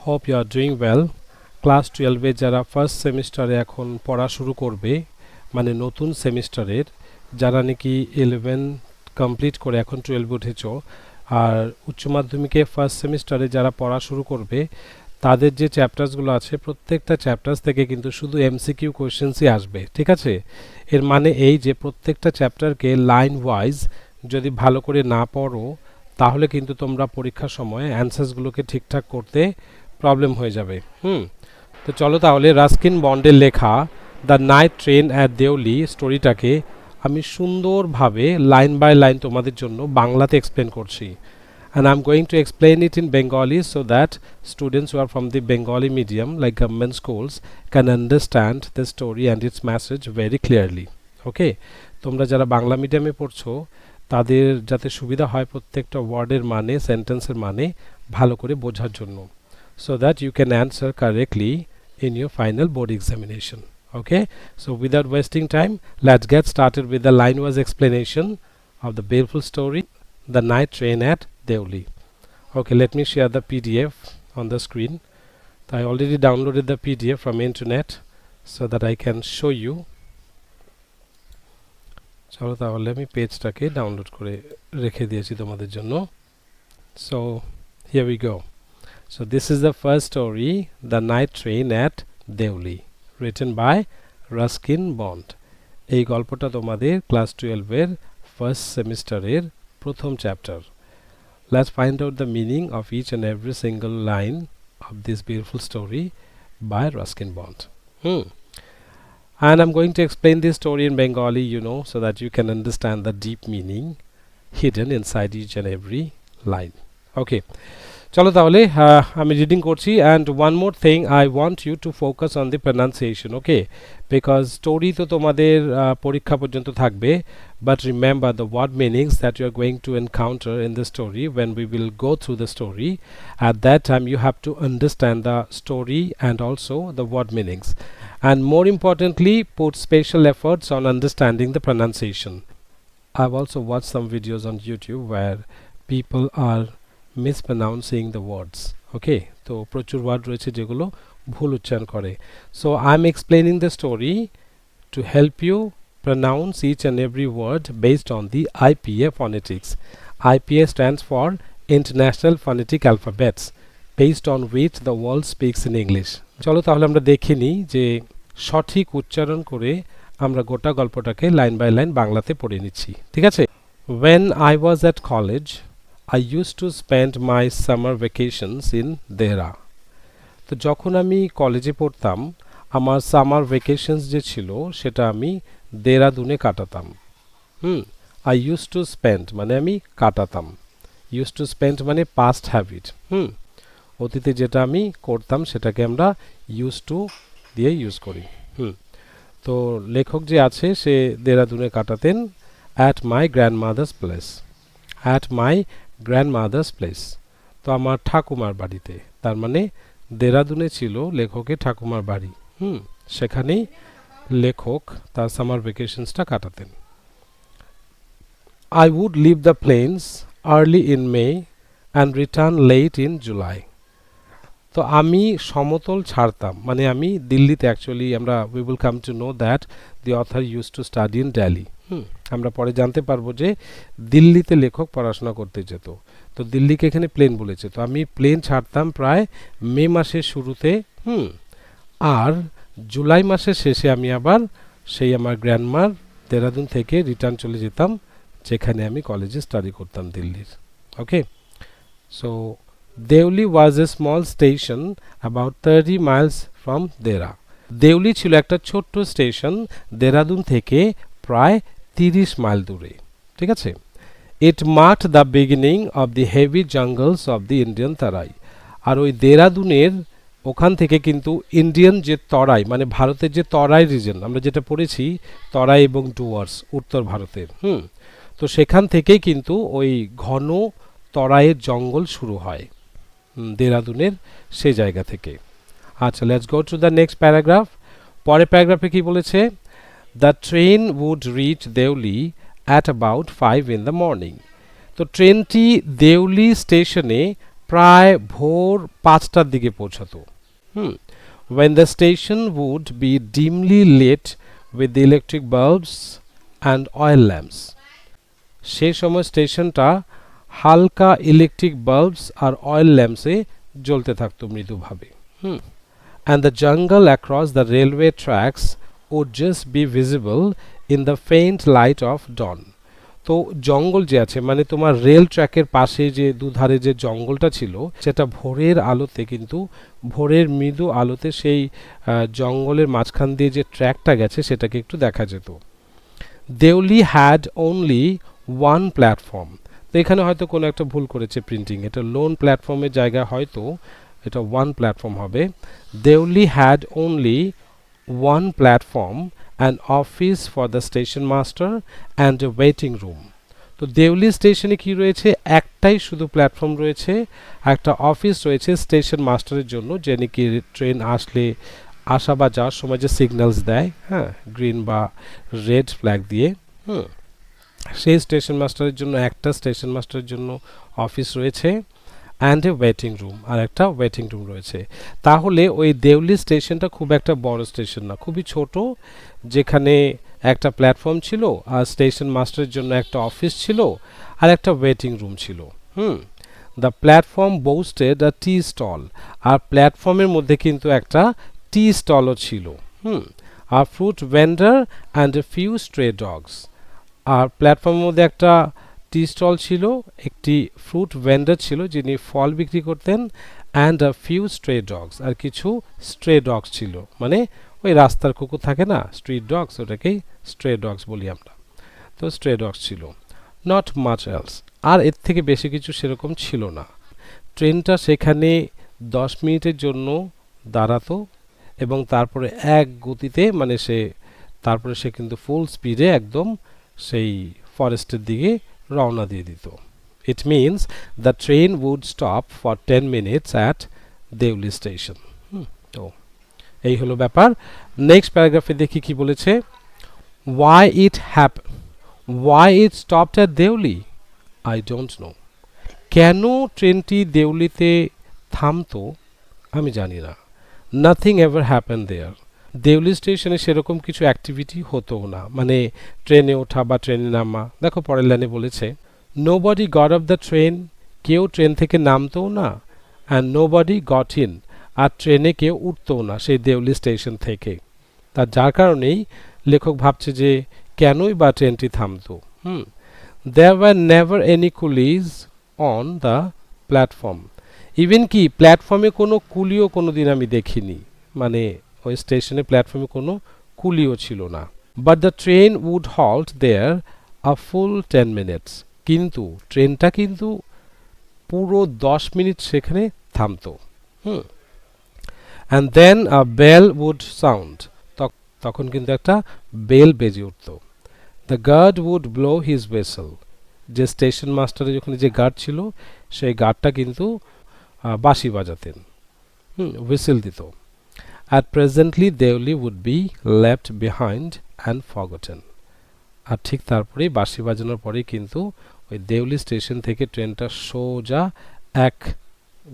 Hope you are doing well. Class 12-এ যারা first সেমিস্টারে এখন পড়া শুরু করবে, মানে নতুন সেমিস্টারের যারা নাকি 11 কমপ্লিট করে এখন 12 উঠেছ, আর উচ্চ মাধ্যমিকে ফার্স্ট সেমিস্টারে যারা পড়া শুরু করবে তাদের যে চ্যাপ্টার্সগুলো আছে প্রত্যেকটা চ্যাপ্টার্স থেকে কিন্তু শুধু এমসিকিউ কোয়েশ্চেন্সই আসবে, ঠিক আছে? এর মানে এই যে প্রত্যেকটা চ্যাপ্টারকে লাইন ওয়াইজ যদি ভালো করে না পড়ো তাহলে কিন্তু তোমরা পরীক্ষার সময় অ্যান্সার্সগুলোকে ঠিকঠাক করতে প্রবলেম হয়ে যাবে। তো চলো তাহলে রাস্কিন বন্ডের লেখা the night train at Deoli স্টোরিটাকে আমি সুন্দরভাবে লাইন বাই লাইন তোমাদের জন্য বাংলাতে এক্সপ্লেন করছি, and I'm going to explain it in Bengali so that students who are from the Bengali medium like government schools can understand the story and its message very clearly. Okay, তোমরা যারা বাংলা মিডিয়ামে পড়ছো তাদের যাতে সুবিধা হয় প্রত্যেকটা ওয়ার্ডের মানে সেন্টেন্সের মানে ভালো করে বোঝার জন্য, so that you can answer correctly in your final board examination. Okay, so without wasting time, let's get started with the line-wise explanation of the beautiful story, The Night Train at Deoli. Okay, let me share the PDF on the screen. I already downloaded the PDF from internet so that I can show you. চলো তাহলে আমি পেজটাকে download করে রেখে দিয়েছি তোমাদের জন্য। So here we go. So this is the first story, The Night Train at Deoli, written by Ruskin Bond. এই গল্পটা তোমাদের ক্লাস 12-এর ফার্স্ট সেমিস্টারের প্রথম chapter. Let's find out the meaning of each and every single line of this beautiful story by Ruskin Bond. And I'm going to explain this story in Bengali, so that you can understand the deep meaning hidden inside each and every line. Okay. চলো তাহলে আমি reading করছি, and one more thing I want you to focus on the pronunciation, okay, because story তো তোমাদের পরীক্ষা পর্যন্ত থাকবে, but remember the word meanings that you are going to encounter in the story when we will go through the story. At that time you have to understand the story and also the word meanings, and more importantly put special efforts on understanding the pronunciation. I've also watched some videos on YouTube where people are mispronouncing the words. Okay, তো প্রচুর word রয়েছে যেগুলো ভুল উচ্চারণ করে। So I'm explaining the story to help you pronounce each and every word based on the IPA phonetics. IPA stands for International Phonetic Alphabets, based on which the world speaks in English. চলো তাহলে আমরা দেখে নিই যে সঠিক উচ্চারণ করে আমরা গোটা গল্পটাকে লাইন বাই লাইন বাংলাতে পড়ে নিচ্ছি, ঠিক আছে? When I was at college, I used to spend my summer vacations in Dehra. তো যখন আমি কলেজে পড়তাম আমার সামার ভ্যাকেশনস যে ছিল সেটা আমি দেরাদুনে কাটাতাম। I used to spend মানে আমি কাটাতাম, used to spend মানে past habit, অতীতে যেটা আমি করতাম সেটাকে আমরা used to দিয়ে ইউজ করি। তো লেখক যে আছে সে দেরাদুনে কাটাতেন at my grandmother's place, at my grandmother's place, তো আমার ঠাকুমার বাড়িতে, তার মানে দেরাদুনে ছিল লেখকের ঠাকুমার বাড়ি। সেখানেই লেখক তার summer ভ্যাকেশনসটা কাটাতেন। I would leave the plains early in May and return late in July. তো আমি সমতল ছাড়তাম মানে আমি দিল্লিতে, অ্যাকচুয়ালি আমরা we will come to know that the author used to study in Delhi. আমরা পরে জানতে পারবো যে দিল্লিতে লেখক পড়াশোনা করতে যেত, তো দিল্লিকে এখানে প্লেন বলেছে। তো আমি প্লেন ছাড়তাম প্রায় মে মাসের শুরুতে, আর জুলাই মাসের শেষে আমি আবার সেই আমার গ্র্যান্ডমার দেরাদুন থেকে রিটার্ন চলে যেতাম যেখানে আমি কলেজে স্টাডি করতাম দিল্লির। Okay, so Deoli was a small station about 30 miles from Dehra. Deoli ছিল একটা ছোট্ট স্টেশন দেরাদুন থেকে প্রায় 30 মাইল দূরে, ঠিক আছে? It marked the beginning of the heavy jungles of the Indian Terai. আর ওই দেরাদুনের ওখান থেকে কিন্তু ইন্ডিয়ান যে তরাই মানে ভারতের যে তরাই রিজন আমরা যেটা পড়েছি তরাই এবং ডুয়ার্স উত্তর ভারতের, তো সেখান থেকেই কিন্তু ওই ঘন তরাইয়ের জঙ্গল শুরু হয় দেরাদুনের সেই জায়গা থেকে। আচ্ছা, let's go to the next paragraph. পরের প্যারাগ্রাফে কি বলেছে? The train would reach Deoli at about 5 in the morning. তো ট্রেনটি দেওলি স্টেশনে প্রায় ভোর 5টার দিকে পৌঁছাতো when the station would be dimly lit with the electric bulbs and oil lamps সেই সময় স্টেশনটা হালকা ইলেকট্রিক বাল্বস আর অয়েল ল্যাম্পসে জ্বলতে থাকতো মৃদুভাবে and the jungle across the railway tracks would just be visible in the faint light of dawn তো জঙ্গল যে আছে মানে তোমার রেল ট্র্যাকের পাশে যে দুধারে যে জঙ্গলটা ছিল সেটা ভোরের আলোতে কিন্তু ভোরের মৃদু আলোতে সেই জঙ্গলের মাঝখান দিয়ে যে ট্র্যাকটা গেছে সেটাকে একটু দেখা যেত Deoli had only one platform তো এখানে হয়তো কোনো একটা ভুল করেছে প্রিন্টিং এটা লোন প্ল্যাটফর্মের জায়গায় হয়তো এটা ওয়ান প্ল্যাটফর্ম হবে Deoli had only one platform an office for the station master and a waiting room তো দেউলি স্টেশনে কি রয়েছে একটাই শুধু প্ল্যাটফর্ম রয়েছে একটা অফিস রয়েছে স্টেশন মাস্টারের জন্য যে নাকি ট্রেন আসলে আসা বা যাওয়ার সময় যে সিগন্যালস দেয় হ্যাঁ গ্রিন বা রেড ফ্ল্যাগ দিয়ে সেই স্টেশন মাস্টারের জন্য একটা স্টেশন মাস্টারের জন্য অফিস রয়েছে and a waiting room আর একটা ওয়েটিং রুম রয়েছে তাহলে ওই দেউলি স্টেশনটা খুব একটা বড় স্টেশন না খুবই ছোট যেখানে একটা প্ল্যাটফর্ম ছিল আর স্টেশন মাস্টারের জন্য একটা অফিস ছিল আর একটা ওয়েটিং রুম ছিল the platform boasted a tea stall আর প্ল্যাটফর্মের মধ্যে কিন্তু একটা টি স্টলও ছিল আর fruit vendor and a few stray dogs আর প্ল্যাটফর্মের মধ্যে একটা টি স্টল ছিল একটি ফ্রুট ভেন্ডার ছিল যিনি ফল বিক্রি করতেন and a few stray dogs আর কিছু স্ট্রে ডগস ছিল মানে ওই রাস্তার কুকুর থাকে না স্ট্রিট ডগস ওটাকেই স্ট্রে ডগস বলি আমরা তো স্ট্রে ডগস ছিল নট মাচ এলস আর এর থেকে বেশি কিছু সেরকম ছিল না ট্রেনটা সেখানে 10 মিনিটের জন্য দাঁড়াতো এবং তারপরে এক গতিতে মানে তারপরে সে কিন্তু ফুল স্পিডে একদম সেই ফরেস্টের দিকে রওনা দিয়ে দিত it means the train would stop for 10 minutes at Deoli station তো এই হলো ব্যাপার নেক্সট প্যারাগ্রাফে দেখি কি বলেছে why it stopped at Deoli I don't know কেন ট্রেনটি দেউলিতে থামতো আমি জানি না nothing ever happened there Deuli স্টেশনে সেরকম কিছু অ্যাক্টিভিটি হতো না মানে ট্রেনে ওঠা বা ট্রেনে নামা দেখো পরের লাইনে বলেছে nobody got off the train কেউ ট্রেন থেকে নামতো না and nobody got in আর ট্রেনে কেউ উঠতো না সেই দেউলি স্টেশন থেকে তার যার কারণেই লেখক ভাবছে যে কেনই বা ট্রেনটি থামতো there were never any coolies on the platform even কি প্ল্যাটফর্মে কোনো কুলিও কোনোদিন আমি দেখিনি মানে ওই স্টেশনে প্ল্যাটফর্মে কোনো কুলিও ছিল না but the train would halt there a full 10 minutes কিন্তু ট্রেনটা কিন্তু পুরো 10 মিনিট সেখানে থামতো and then a bell would sound তখন কিন্তু একটা বেল বেজে উঠতো the guard would blow his whistle যে স্টেশন মাস্টারের ওখানে যে গার্ড ছিল সেই গার্ডটা কিন্তু বাঁশি বাজাতেন হুইসেল দিত At presently Deoli would be left behind and forgotten আর ঠিক তারপরে বাঁশি বাজানোর পরে কিন্তু ওই দেউলি স্টেশন থেকে ট্রেনটা সোজা এক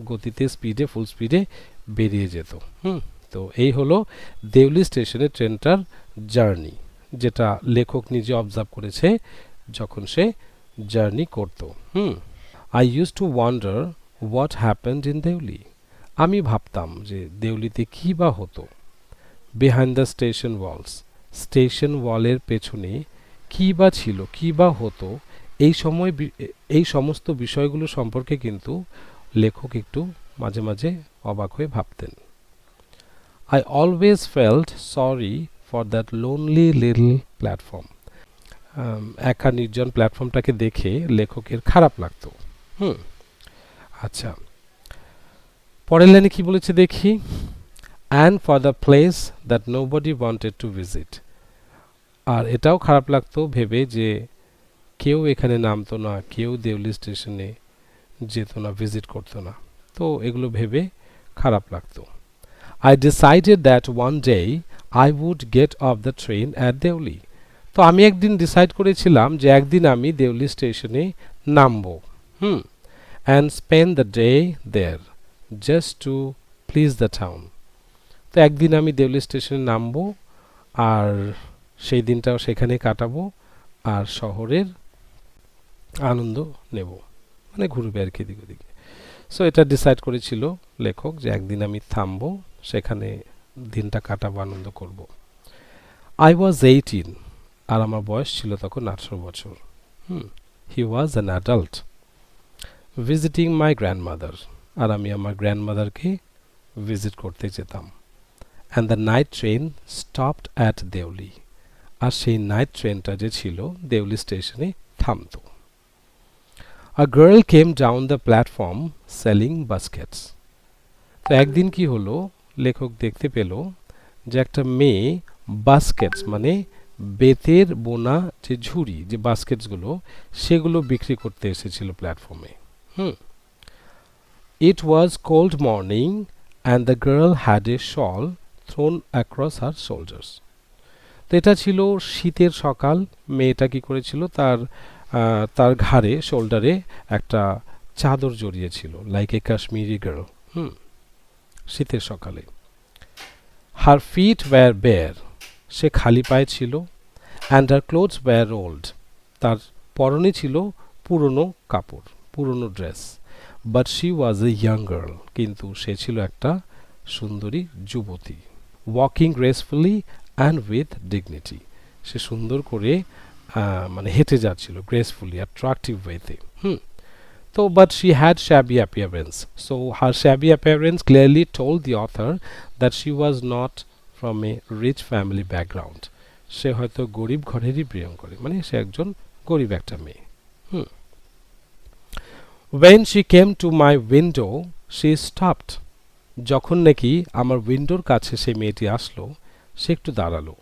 গতিতে স্পিডে ফুল স্পিডে বেরিয়ে যেত তো এই হলো দেউলি স্টেশনে ট্রেনটার জার্নি যেটা লেখক নিজে অবজার্ভ করেছে যখন সে জার্নি করত I used to wonder what happened in Deoli আমি ভাবতাম যে দেউলিতে কি বা হতো behind the station walls station ওয়ালের পেছনে কি বা ছিল কি বা হতো এই সমস্ত বিষয়গুলো সম্পর্কে কিন্তু লেখক একটু মাঝে মাঝে অবাক হয়ে ভাবতেন I always felt sorry for that lonely little platform একা নির্জন প্ল্যাটফর্মটাকে দেখে লেখকের খারাপ লাগতো আচ্ছা পরের লাইনে কি বলেছে দেখি and for the place that nobody wanted to visit আর এটাও খারাপ লাগতো ভেবে যে কেউ এখানে নামতো না কেউ দেউলি স্টেশনে যেত না ভিজিট করতো না তো এগুলো ভেবে খারাপ লাগতো I decided that one day I would get off the train at Deoli তো আমি একদিন ডিসাইড করেছিলাম যে একদিন আমি দেউলি স্টেশনে নামবো and spend the day there just to please the town. তো একদিন আমি দেউলি স্টেশনে নামবো আর সেই দিনটাও সেখানে কাটাবো আর শহরের আনন্দ নেব, মানে ঘুরবে আর কি এদিক ওদিকে। সো এটা ডিসাইড করেছিল লেখক যে একদিন আমি থামবো, সেখানে দিনটা কাটাবো, আনন্দ করব। আই ওয়াজ 18, আর আমার বয়স ছিল তখন 18 বছর। He was an adult visiting my grandmother, আর আমি আমার গ্র্যান্ডমাদারকে ভিজিট করতে যেতাম। And the night train stopped at Deoli, আর সেই নাইট ট্রেনটা যে ছিল দেউলি স্টেশনে থামতো। A girl came down the platform selling baskets. তো একদিন কি হলো, লেখক দেখতে পেল যে একটা মেয়ে বাস্কেটস মানে বেতের বোনা যে ঝুড়ি, যে বাস্কেটসগুলো, সেগুলো বিক্রি করতে এসেছিল প্ল্যাটফর্মে। It was cold morning and the girl had a shawl thrown across her shoulders. তো এটা ছিল শীতের সকাল, মেয়েটা কি করেছিল, তার ঘাড়ে, শোল্ডারে একটা চাদর জড়িয়েছিল, লাইক এ কাশ্মীরি গার্ল। শীতের সকালে। হার ফিট ওয়্যার বেয়ার, সে খালি পায়ে ছিল। And her clothes were old, তার পরনে ছিল পুরনো কাপড়, পুরনো dress. But she was a young girl, কিন্তু সে ছিল একটা সুন্দরী যুবতী। Walking gracefully and with dignity, সে সুন্দর করে মানে হেঁটে যাচ্ছিল, গ্রেসফুলি, অ্যাট্রাকটিভ ওয়েতে। তো but she had shabby appearance, so her shabby appearance clearly told the author that she was not from a rich family background. সে হয়তো গরিব ঘরেরই বিলং করে, মানে সে একজন গরিব একটা মেয়ে। When she came to my window, she stopped. যখন নাকি আমার উইন্ডোর কাছে সেই মেয়েটি আসলো, সে একটু দাঁড়ালো।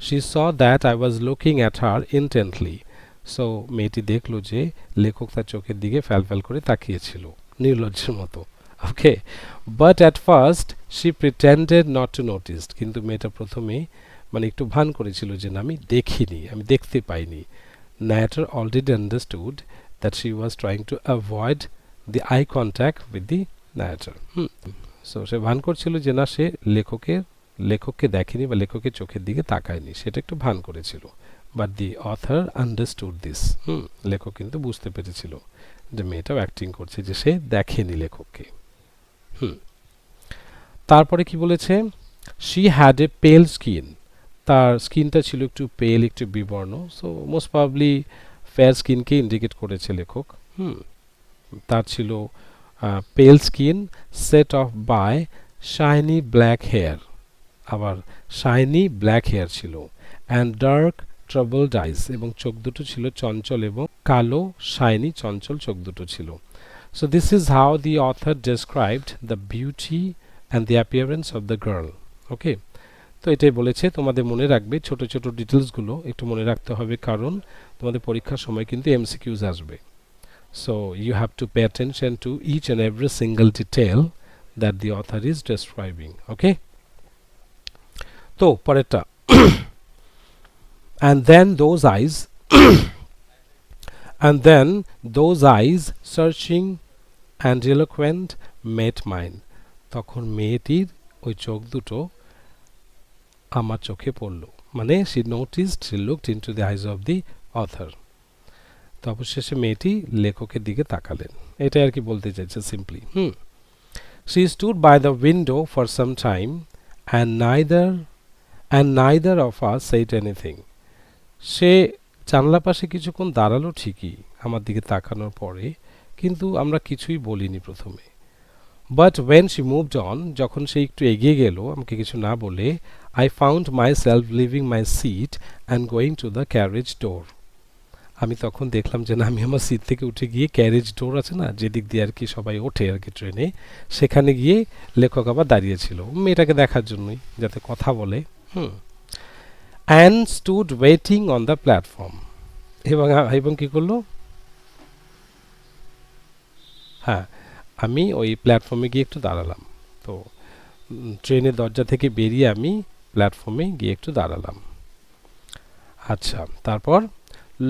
She saw that I was looking at her intently. So মেয়েটি দেখলো যে লেখক তার চোখের দিকে ফ্যালফ্যাল করে তাকিয়েছিল, নির্লজ্জের মতো। ওকে, but at first she pretended not to notice. কিন্তু মেয়েটা প্রথমে মানে একটু ভান করেছিল যে না, আমি দেখিনি, আমি দেখতে পাইনি। Narrator already understood that she was trying to avoid the eye contact with the narrator. So সে ভান করছিল যে না, সে লেখককে দেখেনি বা লেখকের চোখের দিকে তাকায়নি, সেটা একটু ভান করেছিল। But the author understood this, লেখক কিন্তু বুঝতে পেরেছিল যে মেয়েটাও অ্যাক্টিং করছে, যে সে দেখেনি লেখককে। তারপরে কি বলেছে, শি হ্যাড এ পেল স্কিন, তার স্কিনটা ছিল একটু পেল, একটু বিবর্ণ। সো মোস্ট প্রবাবলি ফেয়ার স্কিনকে ইন্ডিকেট করেছে লেখক। তার ছিল pale skin, set off by shiny black hair, আবার শাইনি ব্ল্যাক হেয়ার ছিল। অ্যান্ড ডার্ক ট্রাবলড আইস, এবং চোখ দুটো ছিল চঞ্চল এবং কালো, শাইনি চঞ্চল চোখ দুটো ছিল। So this is how the author described the beauty and the appearance of the girl. Okay, তো এটাই বলেছে। তোমাদের মনে রাখবে, ছোট ছোট ডিটেলসগুলো একটু মনে রাখতে হবে, কারণ তোমাদের পরীক্ষার সময় কিন্তু এমসিকিউজ আসবে। So you have to pay attention to each and every single detail that the author is describing. Okay, তো পরেরটা, and then those eyes searching and eloquent met mine. তখন মেয়েটির ওই চোখ দুটো আমার চোখে পড়লো, মানে she noticed, she looked into the eyes of the author. তো অবশেষে মেয়েটি লেখকের দিকে তাকালেন, এটাই আর কি বলতে চাইছে simply. She stood by the window for some time and neither of us said anything. সে জানলা পাশে কিছুক্ষণ দাঁড়ালো ঠিকই আমার দিকে তাকানোর পরে, কিন্তু আমরা কিছুই বলিনি প্রথমে। But when she moved on, যখন সে একটু এগিয়ে গেল আমাকে কিছু না বলে, I found myself leaving my seat and going to the carriage door. আমি তখন দেখলাম যে না, আমি আমার সিট থেকে উঠে গিয়ে ক্যারেজ ডোর আছে না, যেদিক দিয়ে আর কি সবাই ওঠে আর কি ট্রেনে, সেখানে গিয়ে লেখক আবার দাঁড়িয়েছিল মেয়েটাকে দেখার জন্যই, যাতে কথা বলে। and stood waiting on the platform. এবং কি করলো, হ্যাঁ, আমি ওই প্ল্যাটফর্মে গিয়ে একটু দাঁড়ালাম। তো ট্রেনের দরজা থেকে বেরিয়ে আমি প্ল্যাটফর্মে গিয়ে একটু দাঁড়ালাম। আচ্ছা, তারপর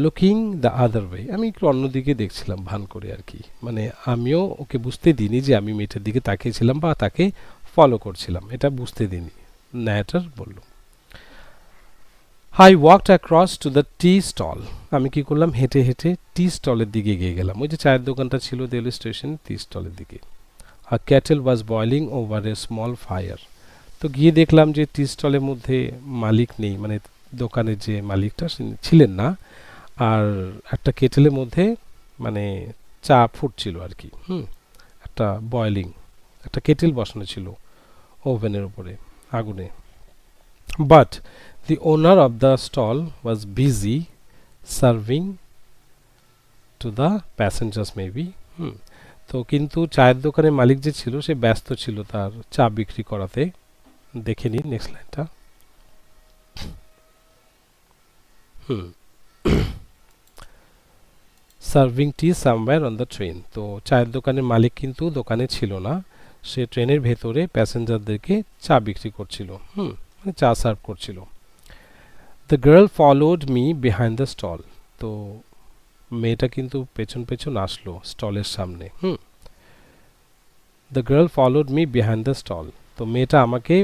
লুকিং দ্য আদার ওয়ে, আমি একটু অন্যদিকে দেখছিলাম ভান করে আর কি, মানে আমিও ওকে বুঝতে দিইনি যে আমি মেয়েটার দিকে তাকিয়েছিলাম বা তাকে ফলো করছিলাম, এটা বুঝতে দিইনি, ন্যারেটর বলল। I walked across to the tea stall. আমি কি করলাম, হেঁটে হেঁটে টি স্টলের দিকে এগিয়ে গেলাম, ওই যে চায়ের দোকানটা ছিল দেওলি স্টেশন, টি স্টলের দিকে। A kettle was boiling over a small fire. তো গিয়ে দেখলাম যে টি স্টলের মধ্যে মালিক নেই, মানে দোকানের যে মালিকটা ছিলেন না, আর একটা কেটেলের মধ্যে মানে চা ফুটছিল আর কি, একটা বয়লিং, একটা কেটেল বসানো ছিল ওভেনের উপরে আগুনে। But the owner of the stall was busy serving to the passengers maybe. তো কিন্তু চায়ের দোকানের মালিক যে ছিল সে ব্যস্ত ছিল তার চা বিক্রি করাতে। দেখে নিন নেক্সট লাইনটা। Serving T somewhere on the train, তো চায়ের দোকানের মালিক কিন্তু দোকানে ছিল না, সে ট্রেনের ভেতরে প্যাসেঞ্জারদেরকে চা বিক্রি করছিল, মানে চা সার্ভ করছিল। The girl followed me behind the stall, তো মেয়েটা কিন্তু পেছন পেছন আসলো স্টলের সামনে। The girl followed me behind the stall, তো মেয়েটা আমাকে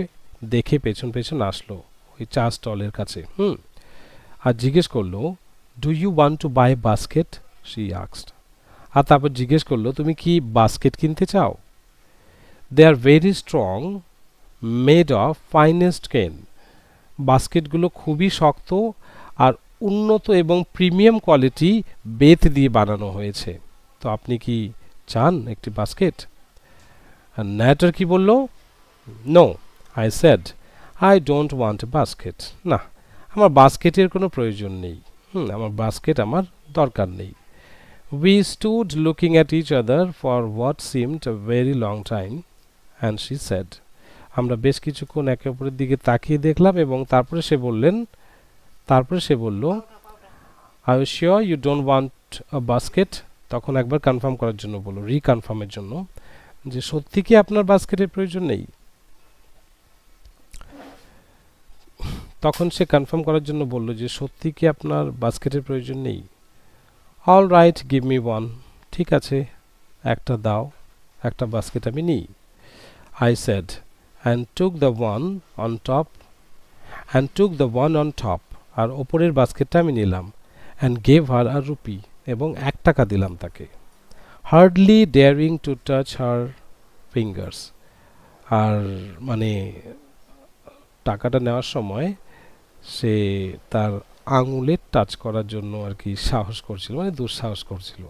দেখে পেছন পেছন আসলো ওই চা স্টলের কাছে, আর জিজ্ঞেস করলো, do you want to buy basket, she asked, আর তারপর জিজ্ঞেস করলো তুমি কি বাস্কেট কিনতে চাও। They are very strong, made of finest cane, বাস্কেটগুলো খুবই শক্ত আর উন্নত এবং প্রিমিয়াম কোয়ালিটি বেত দিয়ে বানানো হয়েছে, তো আপনি কি চান একটি বাস্কেট। আর ন্যারেটর কি বলল, no, I said, I don't want a basket, না আমার বাস্কেটের কোনো প্রয়োজন নেই, আমার বাস্কেট আমার দরকার নেই। We stood looking at each other for what seemed a very long time and she said, আমরা বেশ কিছুক্ষণ একে অপরের দিকে তাকিয়ে দেখলাম এবং তারপরে সে বলল, I you sure you don't want a basket, তখন একবার কনফার্ম করার জন্য বলল, রিকনফার্মের জন্য, যে সত্যি কি আপনার বাস্কেটের প্রয়োজন নেই। তখন সে কনফার্ম করার জন্য বলল যে সত্যি কি আপনার বাস্কেটের প্রয়োজন নেই। All right, give me one, ঠিক আছে একটা দাও, একটা বাস্কেট আমি নিই। I said, and took the one on top, আর ওপরের বাস্কেটটা আমি নিলাম, and gave her a rupee, এবং 1 টাকা দিলাম তাকে। Hardly daring to touch her fingers, আর মানে টাকাটা নেওয়ার সময় সে তার আঙুলে টাচ করার জন্য আর কি সাহস করছিল, মানে দুঃসাহস করছিল।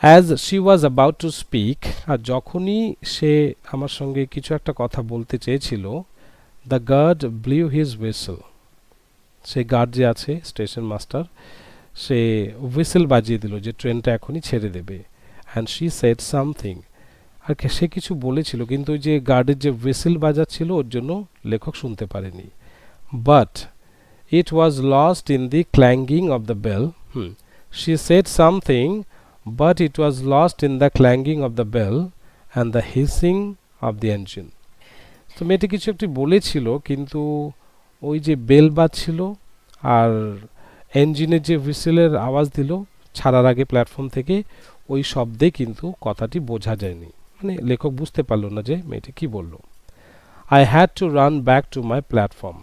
As she was about to speak, আর যখনই সে আমার সঙ্গে কিছু একটা কথা বলতে চেয়েছিল, the guard blew his whistle, সে গার্ড যে আছে স্টেশন মাস্টার, সে হুইসেল বাজিয়ে দিল যে ট্রেনটা এখনই ছেড়ে দেবে। অ্যান্ড শি সেড সামথিং, আর সে কিছু বলেছিল কিন্তু ওই যে গার্ডের যে হুইসেল বাজাচ্ছিল ওর জন্য লেখক শুনতে পারেনি। But it was lost in the clanging of the bell, she said something but it was lost in the clanging of the bell and the hissing of the engine. তো মেয়েটা কিছু একটি বলেছিল কিন্তু ওই যে বেল বাজছিল আর ইঞ্জিনের যে হুইসেলের আওয়াজ দিল ছাড়ার আগে প্ল্যাটফর্ম থেকে, ওই শব্দে কিন্তু কথাটি বোঝা যায়নি, মানে লেখক বুঝতে পারলো না যে মেয়েটি কি বলল। I had to run back to my platform,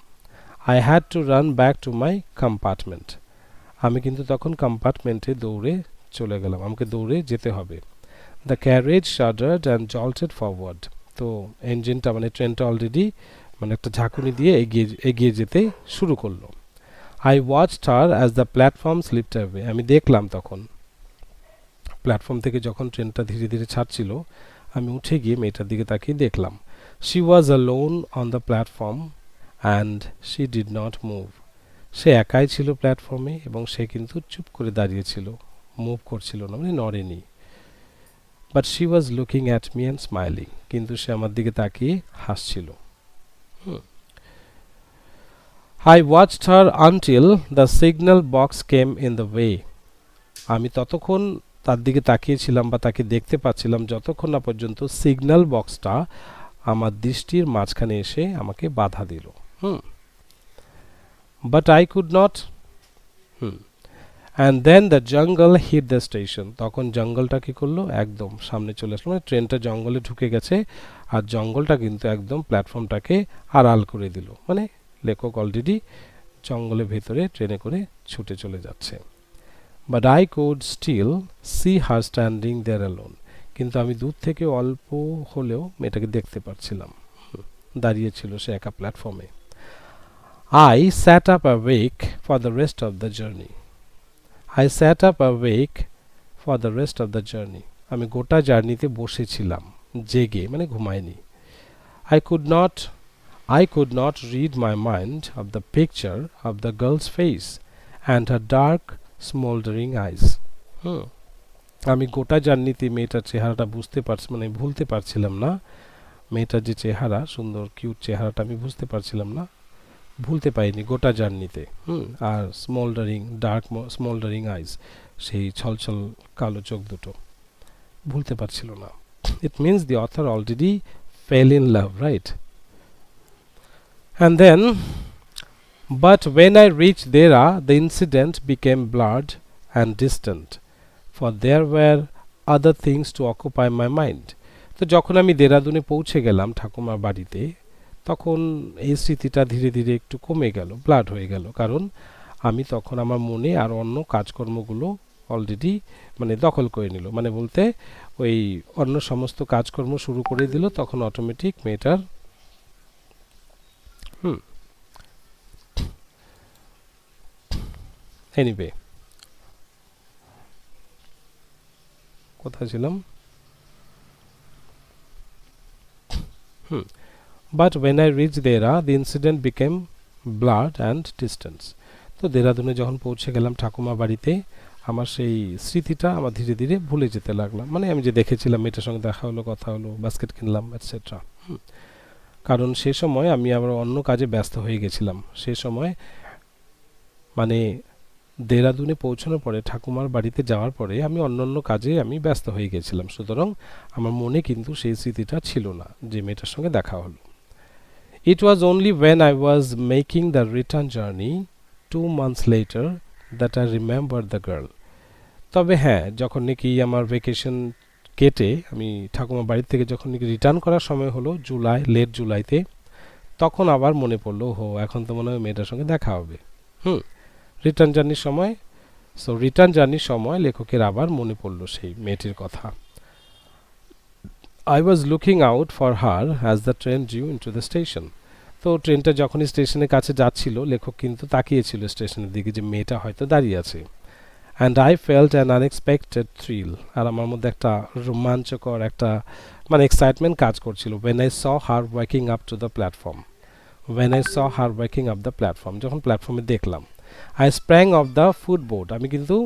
I had to run back to my compartment, আমি কিন্তু তখন কম্পার্টমেন্টে দৌড়ে চলে গেলাম, আমাকে দৌড়ে যেতে হবে। The carriage shuddered and jolted forward, তো ইঞ্জিনটা মানে ট্রেনটা অলরেডি মানে একটা ঝাঁকুনি দিয়ে এগিয়ে যেতে শুরু করলো। I watched her as the platform slipped away, আমি দেখলাম তখন প্ল্যাটফর্ম থেকে যখন ট্রেনটা ধীরে ধীরে ছাড়ছিল, আমি উঠে গিয়ে মেয়েটার দিকে তাকিয়ে দেখলাম। She was alone on the platform and she did not move, সে একাই ছিল প্ল্যাটফর্মে এবং সে কিন্তু চুপ করে দাঁড়িয়েছিল, মুভ করছিল না, মানে নড়েনি। But she was looking at me and smiling, কিন্তু সে আমার দিকে তাকিয়ে হাসছিল। I watched her until the signal box came in the way, আমি ততক্ষণ তার দিকে তাকিয়েছিলাম বা তাকে দেখতে পাচ্ছিলাম যতক্ষণ না পর্যন্ত সিগন্যাল বক্সটা আমার দৃষ্টির মাঝখানে এসে আমাকে বাধা দিল। But I could not and then the jungle hit the station. তখন জঙ্গলটা কি করলো, একদম সামনে চলে আসলো, মানে ট্রেনটা জঙ্গলে ঢুকে গেছে আর জঙ্গলটা কিন্তু একদম প্ল্যাটফর্মটাকে আড়াল করে দিল, মানে লেখক অলরেডি জঙ্গলের ভেতরে ট্রেনে করে ছুটে চলে যাচ্ছে। But I could still see her standing there alone. কিন্তু আমি দূর থেকে অল্প হলেও মেয়েটাকে দেখতে পাচ্ছিলাম, দাঁড়িয়ে ছিল সে একা প্ল্যাটফর্মে। I sat up awake for the rest of the journey. I sat up awake for the rest of the journey. আমি গোটা জার্নিতে বসেছিলাম জেগে, মানে ঘুমাইনি। I could not read my mind of the picture of the girl's face and her dark smoldering eyes. আমি গোটা জার্নিতে মেয়েটার চেহারাটা বুঝতে পারছি, মানে ভুলতে পারছিলাম না। মেয়েটার যে চেহারা, সুন্দর কিউট চেহারাটা আমি বুঝতে পারছিলাম না, ভুলতে পারিনি গোটা জার্নিতে। আর ডার্ক স্মোল্ডারিং আইজ, সেই ছলছল কালো চোখ দুটো ভুলতে পারছিল না। It means the author already fail in love, right? And then, but when I reached Dera, the incident became blurred and distant, for there were other things to occupy my mind. তো যখন আমি দেরাদুনে পৌঁছে গেলাম ঠাকুমার বাড়িতে, তখন এই স্মৃতিটা ধীরে ধীরে একটু কমে গেল, ব্লাড হয়ে গেল, কারণ আমি তখন আমার মনে আর অন্য কাজকর্মগুলো অলরেডি মানে দখল করে নিল, মানে বলতে ওই অন্য সমস্ত কাজকর্ম শুরু করে দিল, তখন অটোমেটিক মেয়েটার এনিওয়ে কোথায় ছিলাম? But when I reached Dera, the incident became blurred and distant. তো দেরাদুনে যখন পৌঁছে গেলাম ঠাকুমা বাড়িতে, আমার সেই স্মৃতিটা আমার ধীরে ধীরে ভুলে যেতে লাগলাম, মানে আমি যে দেখেছিলাম মেয়েটার সঙ্গে দেখা হলো, কথা হলো, বাস্কেট কিনলাম এটসেট্রা। কারণ সে সময় আমি আবার অন্য কাজে ব্যস্ত হয়ে গেছিলাম। সে সময় মানে দেরাদুনে পৌঁছানোর পরে, ঠাকুমার বাড়িতে যাওয়ার পরে আমি অন্যান্য কাজে আমি ব্যস্ত হয়ে গেছিলাম, সুতরাং আমার মনে কিন্তু সেই স্মৃতিটা ছিল না যে মেয়েটার সঙ্গে দেখা হলো। It was only when I was making the return journey 2 months later that I remembered the girl. তবে হ্যাঁ, যখন নাকি আমার ভেকেশন কেটে আমি ঠাকুমার বাড়ি থেকে যখন নাকি রিটার্ন করার সময় হলো, লেট জুলাইতে, তখন আবার মনে পড়লো, এখন তো মনে হয় মেয়েটার সঙ্গে দেখা হবে। রিটার্ন জার্নির সময় লেখকের আবার মনে পড়লো সেই মেয়েটির কথা। I was looking out for her as the train drew into the station. তো ট্রেনটা যখনই স্টেশনের কাছে যাচ্ছিল, লেখক কিন্তু তাকিয়েছিল স্টেশনের দিকে যে মেয়েটা হয়তো দাঁড়িয়ে আছে। And I felt an unexpected thrill. আর আমার মধ্যে একটা রোমাঞ্চকর একটা মানে এক্সাইটমেন্ট কাজ করছিল। When I saw her walking up to the platform. যখন প্ল্যাটফর্মে দেখলাম। I sprang off the footboard. আমি কিন্তু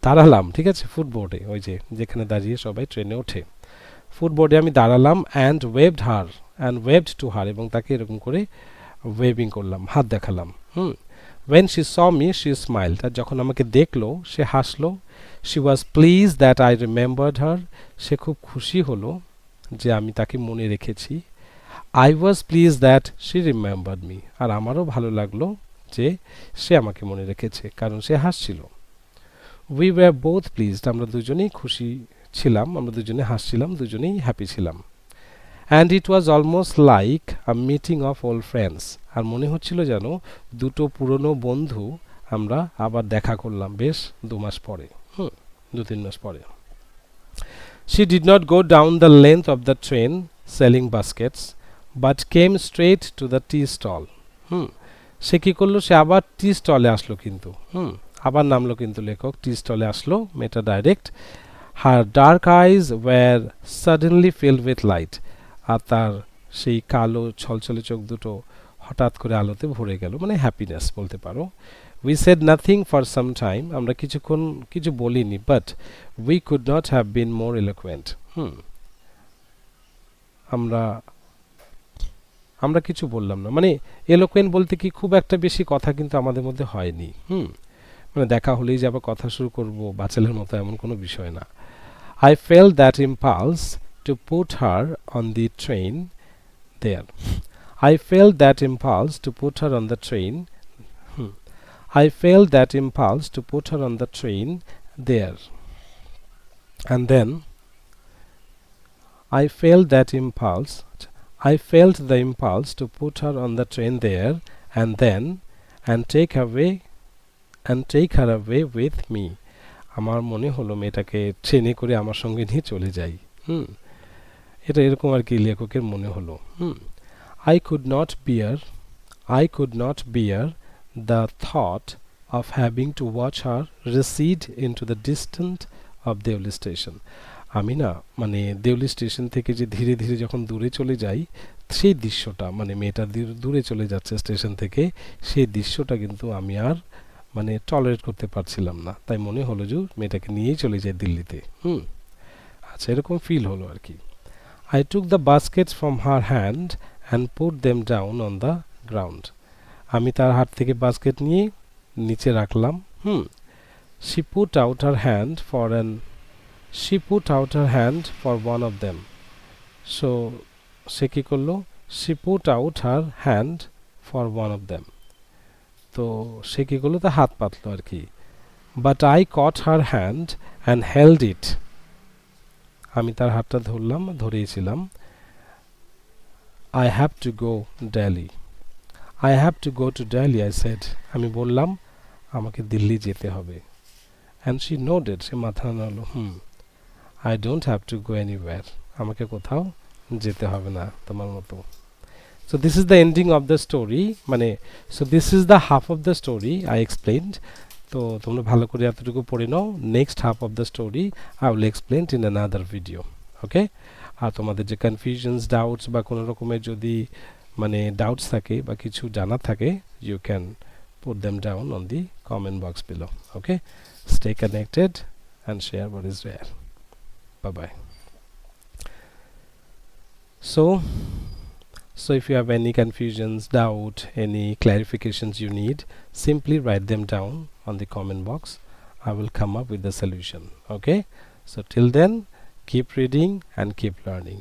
দাঁড়ালাম, ঠিক আছে, ফুটবোর্ডে, ওই যে যেখানে দাঁড়িয়ে সবাই ট্রেনে ওঠে, ফুটবোর্ডে আমি দাঁড়ালাম and waved to her, এবং তাকে এরকম করে ওয়েভিং করলাম, হাত দেখালাম। When she saw me, she smiled. আর যখন আমাকে দেখলো সে হাসলো। She was pleased that I remembered her. সে খুব খুশি হলো যে আমি তাকে মনে রেখেছি। I was pleased that she remembered me. আর আমারও ভালো লাগলো যে সে আমাকে মনে রেখেছে, কারণ সে হাসছিল। We were both pleased. আমরা দুজনেই খুশি ছিলাম, আমরা দুজনে হাসছিলাম, দুজনেই হ্যাপি ছিলাম। And it was almost like a meeting of old friends. আর মনে হচ্ছিল যেন দুটো পুরনো বন্ধু আমরা আবার দেখা করলাম বেশ 2 মাস পরে, 2-3 মাস পরে। She did not go down the length of the train selling baskets, but came straight to the tea stall. সে কি করলো, সে আবার টি স্টলে আসলো, কিন্তু আবার নামলো কিন্তু লেখক, টি স্টলে আসলো মেয়েটা direct. Her dark eyes were suddenly filled with light. আর তার সেই কালো ছলছলে চোখ দুটো হঠাৎ করে আলোতে ভরে গেল, মানে হ্যাপিনেস বলতে পারো। We said nothing for some time. আমরা কিছুক্ষণ কিছু বলিনি, but we could not have been more eloquent. আমরা কিছু বললাম না, মানে এলোকুয়েন্ট বলতে কি খুব একটা বেশি কথা কিন্তু আমাদের মধ্যে হয়নি। মানে দেখা হলেই যে আবার কথা শুরু করব বাচালের মতো, এমন কোনো বিষয় না। I felt that impulse to put her on the train there. I felt that impulse to put her on the train there. And then I felt the impulse to put her on the train there and then and take her away with me. আমার মনে হলো মেয়েটাকে ট্রেনে করে আমার সঙ্গে নিয়ে চলে যাই। এটা এরকম আর কি লেখকের মনে হলো। I could not bear the thought of having to watch her recede into the distance of Deoli station. আমি না মানে দেউলি স্টেশন থেকে যে ধীরে ধীরে যখন দূরে চলে যাই সেই দৃশ্যটা মানে মেয়েটা দূরে চলে যাচ্ছে স্টেশন থেকে সেই দৃশ্যটা কিন্তু আমি আর মানে টলারেট করতে পারছিলাম না, তাই মনে হলো যে মেয়েটাকে নিয়েই চলে যায় দিল্লিতে। আচ্ছা, এরকম ফিল হলো আর কি। I took the baskets from her hand and put them down on the ground. আমি তার হাত থেকে বাস্কেট নিয়ে নিচে রাখলাম। She put out her hand for one of them. So সে কি করলো? She put out her hand for one of them. তো সে কি করলো? তা হাত পাতলো আর কি। But I caught her hand and held it. আমি তার হাতটা ধরেছিলাম। I have to go to Delhi, I said. আমি বললাম আমাকে দিল্লি যেতে হবে। And she nodded. সে মাথা নাড়ল। I don't have to go anywhere. আমাকে কোথাও যেতে হবে না তোমার মতো। So this is the ending of the story. So this is the half of the story I explained. তো তোমরা ভালো করে এতটুকু পড়ে নাও। Next half of the story I will explain in another video. Okay? আর তোমাদের যে কনফিউশনস, ডাউটস বা কোনো রকমের যদি ডাউটস থাকে বা কিছু জানা থাকে, you can put them down on the comment box below. Okay? Stay connected and share what is there. Bye bye. So if you have any confusions, doubt, any clarifications you need, simply write them down on the comment box. I will come up with the solution. Okay? So till then, keep reading and keep learning.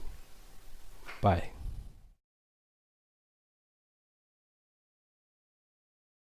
Bye.